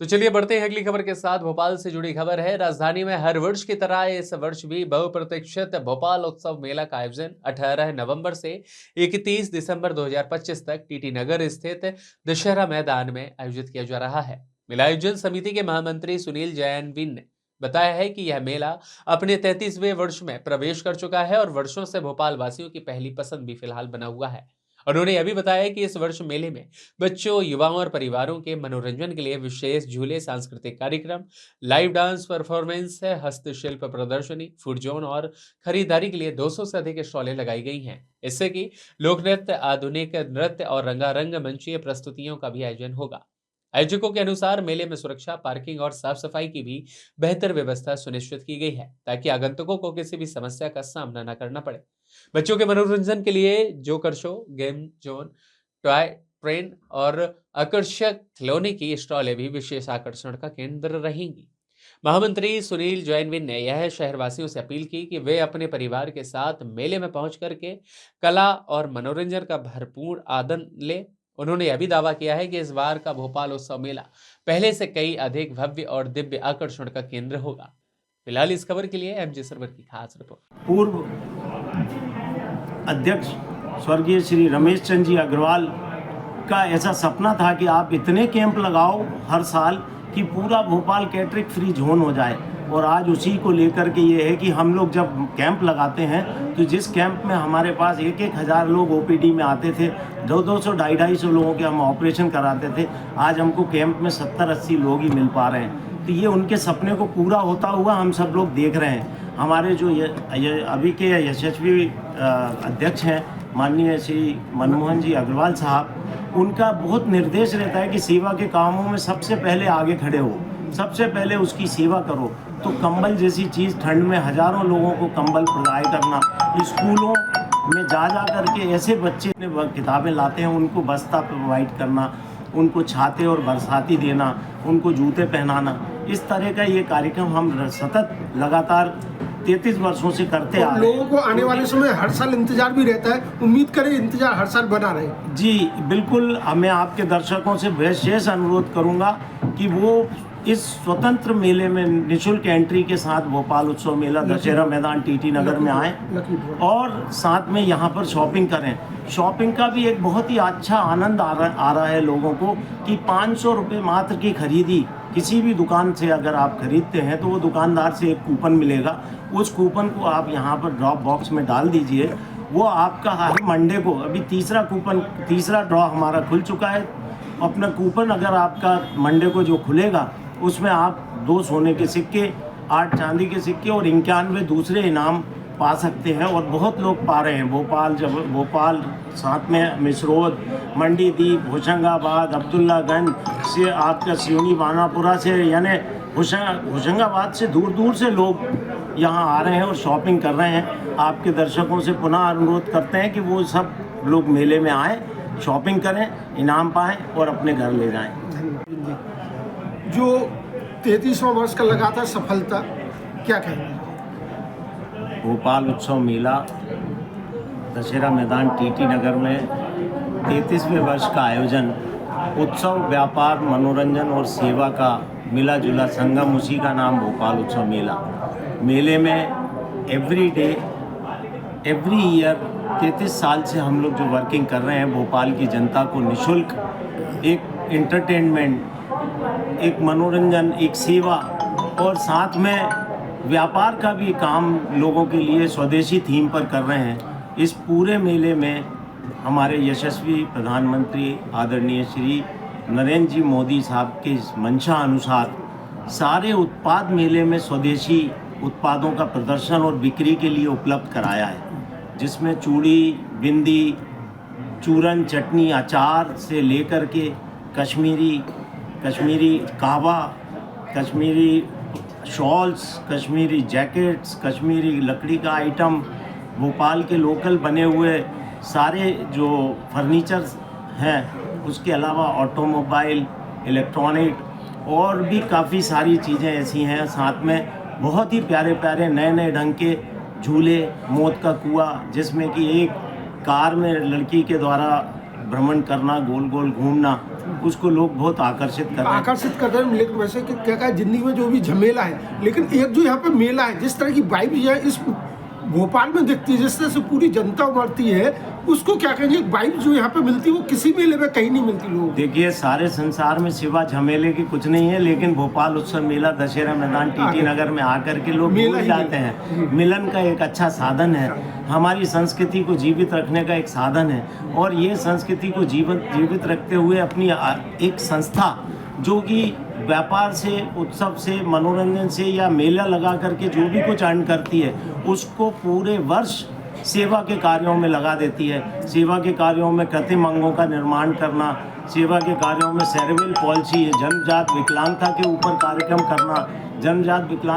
तो चलिए बढ़ते हैं अगली खबर के साथ। भोपाल से जुड़ी खबर है। राजधानी में हर वर्ष की तरह इस वर्ष भी बहुप्रतीक्षित भोपाल उत्सव मेला का आयोजन 18 नवंबर से 31 दिसंबर 2025 तक टीटी नगर स्थित दशहरा मैदान में आयोजित किया जा रहा है। मेला आयोजन समिति के महामंत्री सुनील जैनविन ने बताया है कि यह मेला अपने 33वें वर्ष में प्रवेश कर चुका है और वर्षों से भोपाल वासियों की पहली पसंद भी फिलहाल बना हुआ है। उन्होंने यह भी बताया कि इस वर्ष मेले में बच्चों, युवाओं और परिवारों के मनोरंजन के लिए विशेष झूले, सांस्कृतिक कार्यक्रम, लाइव डांस परफॉर्मेंस, हस्तशिल्प प्रदर्शनी, फूड जोन और खरीदारी के लिए 200 से अधिक स्टॉलें लगाई गई हैं। इससे कि लोक नृत्य, आधुनिक नृत्य और रंगारंग मंचीय प्रस्तुतियों का भी आयोजन होगा। आयोजकों के अनुसार मेले में सुरक्षा, पार्किंग और साफ सफाई की भी बेहतर व्यवस्था सुनिश्चित की गई है, ताकि आगंतुकों को किसी भी समस्या का सामना न करना पड़े। बच्चों के मनोरंजन के लिए joker show, game zone, toy train और आकर्षक खिलौने की स्टॉलें भी विशेष आकर्षण का केंद्र रहेंगी। महामंत्री सुनील जैनविन ने यह शहरवासियों से अपील की कि वे अपने परिवार के साथ मेले में पहुंच करके कला और मनोरंजन का भरपूर आनंद ले। उन्होंने यह भी दावा किया है कि इस बार का भोपाल उत्सव मेला पहले से कई अधिक भव्य और दिव्य आकर्षण का केंद्र होगा। फिलहाल इस खबर के लिए एमजे सर्वर की खास रिपोर्ट। पूर्व अध्यक्ष स्वर्गीय श्री रमेश चंद्र जी अग्रवाल का ऐसा सपना था कि आप इतने कैंप लगाओ हर साल कि पूरा भोपाल कैटरिंग फ्री जोन हो जाए। और आज उसी को लेकर के ये है कि हम लोग जब कैंप लगाते हैं तो जिस कैंप में हमारे पास 1,000 लोग ओपीडी में आते थे, 200 250 लोगों के हम ऑपरेशन कराते थे, आज हमको कैंप में 70-80 लोग ही मिल पा रहे हैं। तो ये उनके सपने को पूरा होता हुआ हम सब लोग देख रहे हैं। हमारे जो ये अभी के यशस्वी अध्यक्ष हैं माननीय श्री मनमोहन जी अग्रवाल साहब, उनका बहुत निर्देश रहता है कि सेवा के कामों में सबसे पहले आगे खड़े हो, सबसे पहले उसकी सेवा करो। तो कंबल जैसी चीज़, ठंड में हज़ारों लोगों को कंबल प्रदान करना, स्कूलों में जा करके ऐसे बच्चे किताबें लाते हैं उनको बस्ता प्रोवाइड करना, उनको छाते और बरसाती देना, उनको जूते पहनाना, इस तरह का ये कार्यक्रम हम सतत लगातार 33 वर्षों से करते आ रहे हैं। लोगों को आने वाले समय हर साल इंतजार भी रहता है, उम्मीद करें इंतजार हर साल बना रहे। जी बिल्कुल, मैं आपके दर्शकों से विशेष अनुरोध करूंगा कि वो इस स्वतंत्र मेले में निःशुल्क एंट्री के साथ भोपाल उत्सव मेला दशहरा मैदान टीटी नगर में आएँ और साथ में यहाँ पर शॉपिंग करें। शॉपिंग का भी एक बहुत ही अच्छा आनंद आ रहा है लोगों को कि 500 रुपये मात्र की खरीदी किसी भी दुकान से अगर आप खरीदते हैं तो वो दुकानदार से एक कूपन मिलेगा। उस कूपन को आप यहाँ पर ड्रॉप बॉक्स में डाल दीजिए, वो आपका हर मंडे को, अभी तीसरा ड्रॉ हमारा खुल चुका है। अपना कूपन अगर आपका मंडे को जो खुलेगा उसमें आप 2 सोने के सिक्के, 8 चांदी के सिक्के और 91 दूसरे इनाम पा सकते हैं। और बहुत लोग पा रहे हैं। भोपाल साथ में मिसरोद, मंडीदीप, होशंगाबाद, अब्दुल्लागंज से आपका सिवनी बानापुरा से, यानी होशंगाबाद से दूर दूर से लोग यहाँ आ रहे हैं और शॉपिंग कर रहे हैं। आपके दर्शकों से पुनः अनुरोध करते हैं कि वो सब लोग मेले में आएँ, शॉपिंग करें, इनाम पाएँ और अपने घर ले जाएँ। जो 33वां वर्ष का लगातार सफलता, क्या कहेंगे? भोपाल उत्सव मेला दशहरा मैदान टीटी नगर में 33वें वर्ष का आयोजन, उत्सव, व्यापार, मनोरंजन और सेवा का मिला जुला संगम, उसी का नाम भोपाल उत्सव मेला। मेले में एवरी डे, एवरी ईयर 33 साल से हम लोग जो वर्किंग कर रहे हैं, भोपाल की जनता को निःशुल्क एक एंटरटेनमेंट, एक मनोरंजन, एक सेवा और साथ में व्यापार का भी काम लोगों के लिए स्वदेशी थीम पर कर रहे हैं। इस पूरे मेले में हमारे यशस्वी प्रधानमंत्री आदरणीय श्री नरेंद्र जी मोदी साहब के मंशा अनुसार सारे उत्पाद मेले में स्वदेशी उत्पादों का प्रदर्शन और बिक्री के लिए उपलब्ध कराया है, जिसमें चूड़ी, बिंदी, चूरन, चटनी, अचार से लेकर के कश्मीरी कहवा, कश्मीरी शॉल्स, कश्मीरी जैकेट्स, कश्मीरी लकड़ी का आइटम, भोपाल के लोकल बने हुए सारे जो फर्नीचर्स हैं, उसके अलावा ऑटोमोबाइल, इलेक्ट्रॉनिक और भी काफ़ी सारी चीज़ें ऐसी हैं। साथ में बहुत ही प्यारे प्यारे नए नए ढंग के झूले, मौत का कुआं, जिसमें कि एक कार में लड़की के द्वारा भ्रमण करना, गोल गोल घूमना, उसको लोग बहुत आकर्षित कर रहे हैं। आकर्षित कर रहे हैं। लेकिन वैसे क्या कहा, जिंदगी में जो भी झमेला है, लेकिन एक जो यहाँ पे मेला है, जिस तरह की वाइब है इस भोपाल में दिखती है, जिस तरह से पूरी जनता उमड़ती है, उसको क्या कहेंगे, वाइब जो यहाँ पे मिलती है वो किसी मेले में कहीं नहीं मिलती लोगों को। देखिए, सारे संसार में सिवा झमेले की कुछ नहीं है, लेकिन भोपाल उत्सव मेला दशहरा मैदान टीटी नगर में आकर के लोग मेला भूल ही जाते हैं। मिलन का एक अच्छा साधन है, हमारी संस्कृति को जीवित रखने का एक साधन है, और ये संस्कृति को जीवित रखते हुए अपनी एक संस्था जो कि व्यापार से, उत्सव से, मनोरंजन से या मेला लगा करके जो भी कुछ अर्न करती है, उसको पूरे वर्ष सेवा के कार्यों में लगा देती है। सेवा के कार्यों में कृत्रिम अंगों का निर्माण करना, सेवा के कार्यों में सेरेब्रल पॉल्सी, जन्मजात विकलांगता के ऊपर कार्यक्रम करना, जन्मजात विकलांग